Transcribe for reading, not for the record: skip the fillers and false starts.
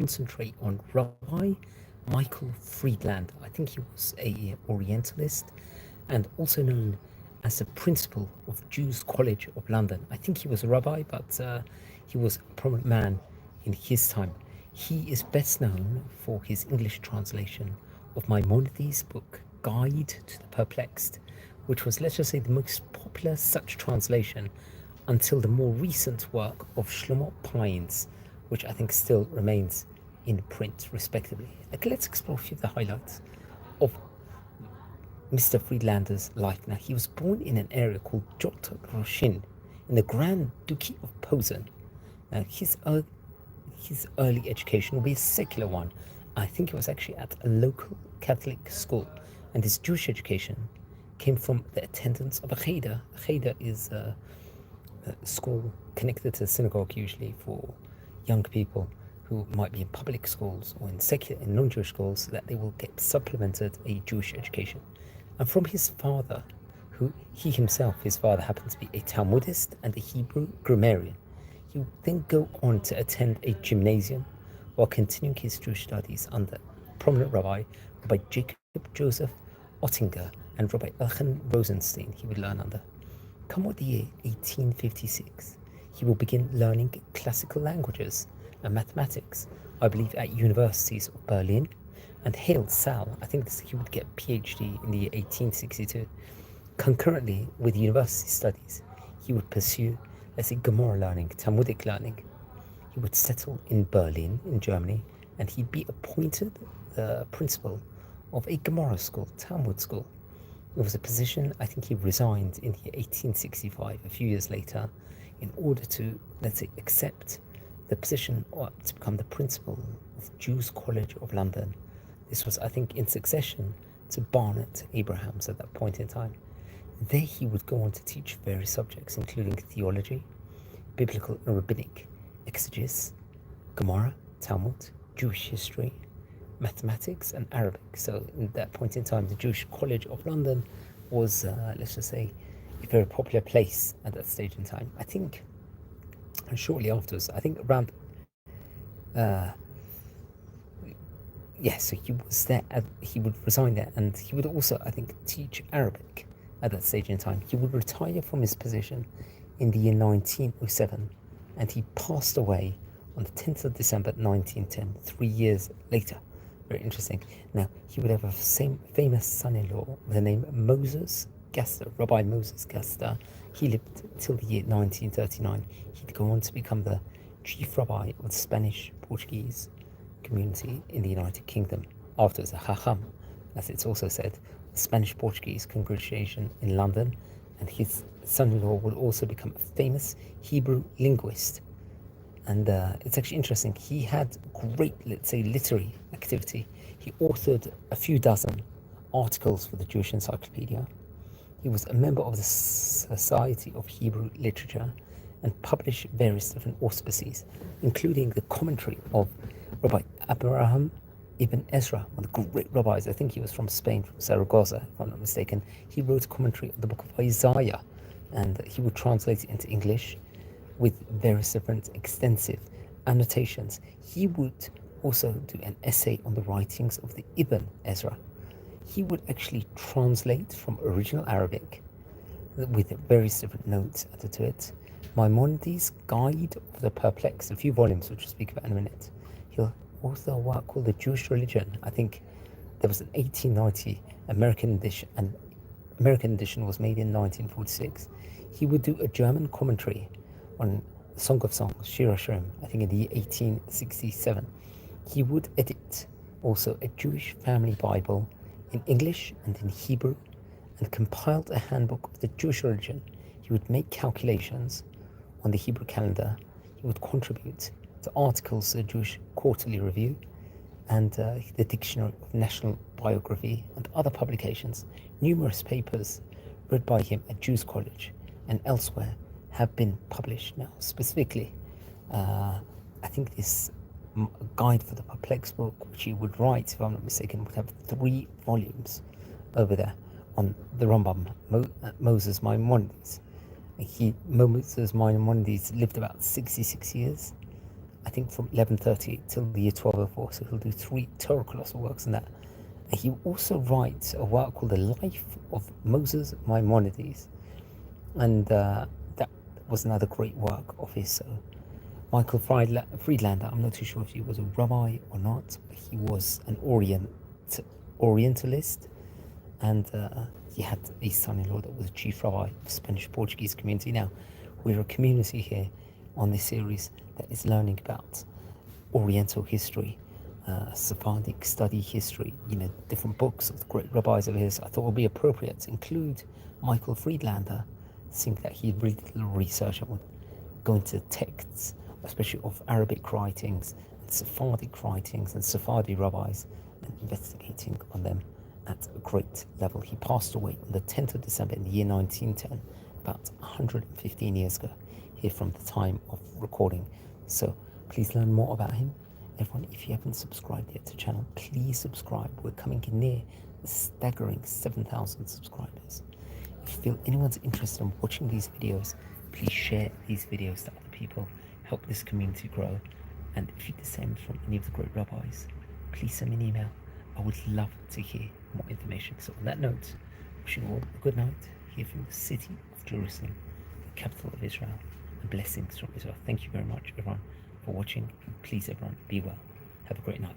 concentrate on Rabbi Michael Friedlander. I think he was a Orientalist and also known as the principal of Jews College of London. I think he was a rabbi, but he was a prominent man in his time. He is best known for his English translation of Maimonides' book, Guide to the Perplexed, which was, let's just say, the most popular such translation until the more recent work of Shlomo Pines, which I think still remains in print, respectively. Let's explore a few of the highlights of Mr. Friedlander's life. Now, he was born in an area called Jot Roshin in the Grand Duchy of Posen. Now, his early education will be a secular one. I think it was actually at a local Catholic school, and his Jewish education came from the attendance of a cheder. A cheder is a school connected to the synagogue, usually for young people who might be in public schools or in secular, in non-Jewish schools, so that they will get supplemented a Jewish education. And from his father, his father happened to be a Talmudist and a Hebrew grammarian. He would then go on to attend a gymnasium while continuing his Jewish studies under prominent Rabbi Jacob Joseph Ottinger and Rabbi Elchen Rosenstein he would learn under. Come what the year 1856, he will begin learning classical languages and mathematics, I believe at universities of Berlin and Halle, Saal. I think he would get a PhD in the year 1862. Concurrently with university studies, he would pursue, let's say, Gemara learning, Talmudic learning. He would settle in Berlin, in Germany, and he'd be appointed the principal of a Gemara school, Talmud school. It was a position I think he resigned in the year 1865, a few years later, in order to, let's say, accept the position or to become the principal of Jews College of London. This was, I think, in succession to Barnet Abrahams at that point in time. There he would go on to teach various subjects, including theology, biblical and rabbinic exegesis, Gemara, Talmud, Jewish history, mathematics and Arabic. So in that point in time, the Jewish College of London was, let's just say, a very popular place at that stage in time. I think shortly afterwards, I think around, so he was there, he would resign there, and he would also, I think, teach Arabic at that stage in time. He would retire from his position in the year 1907, and he passed away on the 10th of December 1910, 3 years later. Very interesting. Now, he would have a famous son-in-law with the name Moses Gaster, Rabbi Moses Gaster. He lived till the year 1939. He'd go on to become the chief rabbi of the Spanish-Portuguese community in the United Kingdom. Afterwards, a Chacham, as it's also said, the Spanish-Portuguese congregation in London, and his son-in-law would also become a famous Hebrew linguist. And it's actually interesting. He had great, let's say, literary activity. He authored a few dozen articles for the Jewish Encyclopedia. He was a member of the Society of Hebrew Literature and published various different auspices, including the commentary of Rabbi Abraham Ibn Ezra, one of the great rabbis. I think he was from Spain, from Zaragoza, if I'm not mistaken. He wrote a commentary of the book of Isaiah, and he would translate it into English with various different extensive annotations. He would also do an essay on the writings of the Ibn Ezra. He would actually translate from original Arabic with various different notes added to it. Maimonides' Guide of the Perplexed, a few volumes, which we'll speak about in a minute. He'll author a work called The Jewish Religion. I think there was an 1890 American edition, and American edition was made in 1946. He would do a German commentary on Song of Songs, Shir Hashirim, I think in the year 1867. He would edit also a Jewish family Bible in English and in Hebrew, and compiled a handbook of the Jewish religion. He would make calculations on the Hebrew calendar. He would contribute to articles to the Jewish Quarterly Review and the Dictionary of National Biography and other publications. Numerous papers read by him at Jews College and elsewhere have been published now. Specifically, I think this Guide for the Perplexed book, which he would write, if I'm not mistaken, would have 3 volumes over there on the Rambam, Moses Maimonides. Moses Maimonides lived about 66 years. I think from 1130 till the year 1204. So he'll do 3 Torah colossal works in that. And he also writes a work called The Life of Moses Maimonides. And that was another great work of his. So Michael Friedlander, I'm not too sure if he was a rabbi or not, but he was an Orientalist, and he had a son-in-law that was a chief rabbi of the Spanish-Portuguese community. Now, we're a community here on this series that is learning about Oriental history, Sephardic study history, different books of the great rabbis of his. I thought it would be appropriate to include Michael Friedlander, seeing that he really did a little research and would go into texts, especially of Arabic writings and Sephardic writings and Sephardi rabbis, and investigating on them at a great level. He passed away on the 10th of December in the year 1910, about 115 years ago, here from the time of recording. So please learn more about him. Everyone, if you haven't subscribed yet to the channel, please subscribe. We're coming near a staggering 7,000 subscribers. If you feel anyone's interested in watching these videos, please share these videos to other people. Help this community grow. And if you descend from any of the great rabbis, please send me an email. I would love to hear more information. So on that note, wishing you all a good night here from the city of Jerusalem, the capital of Israel, and blessings from Israel. Thank you very much, everyone, for watching. And please, everyone, be well. Have a great night.